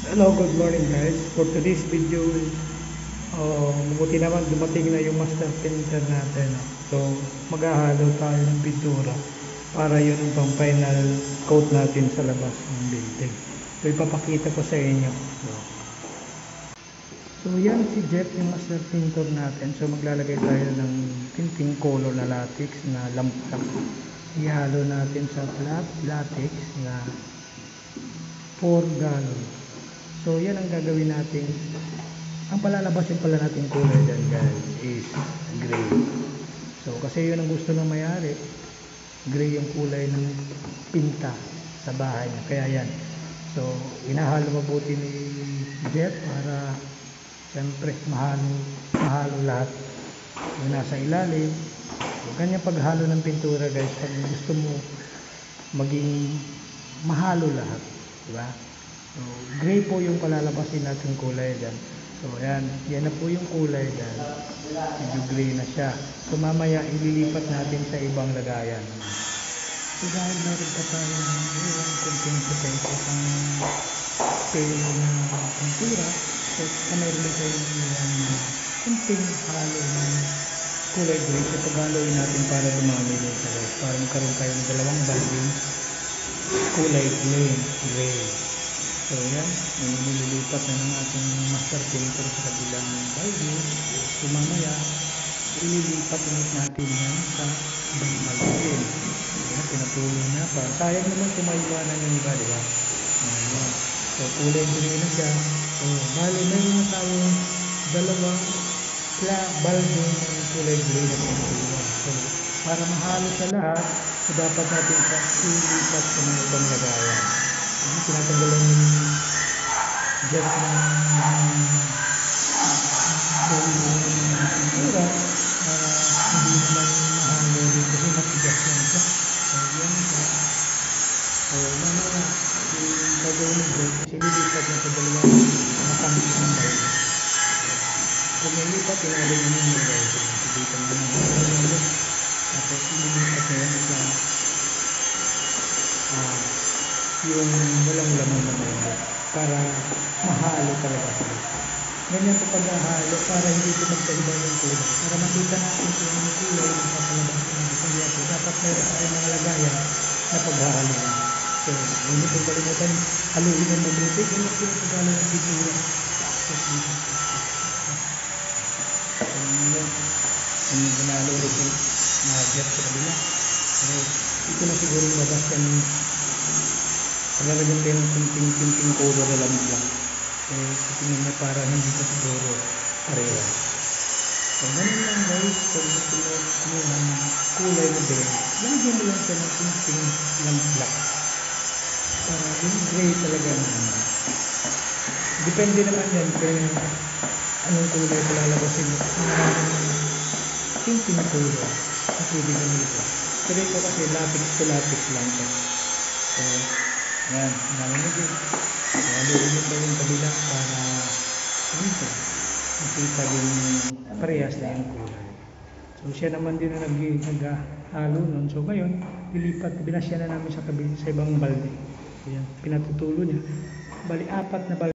Hello, good morning guys. For today's video, mabuti naman dumating na yung master printer natin. So, maghahalo tayo ng pintura para yun ang pang final coat natin sa labas ng building. So, ipapakita ko sa inyo. So, yan si Jeff yung master printer natin. So, maglalagay tayo ng tinting color na latex na lampak. Ihalo natin sa flat latex na 4 gallon. So, yan ang gagawin natin. Ang palalabasin pala natin kulay dyan guys is gray. So, kasi yun ang gusto ng may-ari. Gray yung kulay ng pinta sa bahay niya. Kaya yan. So, inahalo mabuti ni Jeff para siyempre mahalo lahat. Yung nasa ilalim. So, ganyan paghalo ng pintura guys. Pag gusto mo maging mahalo lahat. Diba? So, gray po yung palalabasin natin kulay dyan. So, ayan. Yan na po yung kulay dyan. Medyo gray na siya. So, mamaya ililipat natin sa ibang lagayan. So, dahil meron pa tayo ng kunting potensya pang pale na pintura. So, meron din tayo ng kunting halo ng kulay gray. So, paghaloin natin para dumami din sa guys. Para magkaroon tayo ng dalawang bulbing kulay gray. So yan, nililipat na ng ating master printer sa kabilang bulbing. So mamaya, ililipat ulit natin yan sa ibang bulbing. Yan, pinatuloy na pa. Sayang naman kung maiwanan yung iba, diba? Ayan. So kulay gray na siya. So bali, meron na tayong dalawang bulbing ng kulay gray na pinatuloy. So para mahalo sa lahat, so dapat natin sa ilipat sa mga ibang lagayan. Tinatanggalan yung jet ng pintura para hindi naman mahalo rin kasi matigas yan siya. So yan siya. So mamaya yung gagawin ng jet kasi lilipat na sa dalawang makamit ng bayan. Kung nilipat, tinalo nyo yung bayan. Dito na yung tapos nilipat na yan sa yung walang laman na bayan para mahalo talaga siya. Ganyan po paghahalo para hindi ito magkaiba yung kulay. Para makita natin kung yung kulay ng papalabas ng kaya po dapat meron tayo mga lagayan na paghahalo. So, hindi po kalimutan haluin ng mabuti. Ganyan po yung paghahalo ng pintura. Ang ginalo ulit yung jet sa kabila. So, ito na siguro mabas yan. Paglalagyan tayo ng tinting color na lamblak. Tingin na para hindi ka siguro pareha. So, ganun lang guys. Kung gusto mo ng kulay na gray, lagyan mo lang siya ng tinting lamblak. Para yung gray talaga naman. Depende naman yan kung anong kulay palalabasin mo. Maraming tinting color na pwede naman ito. Pero ito kasi latex to latex lang ito. So, yan, narinig yun. Haluin mo pa yung kabila para dito makita din parehas na yung kulay. So siya naman din na naghalo nun. So ngayon, binasya na namin sa ibang balde. Yan, pinatutulo niya. Bali, 4 na balde.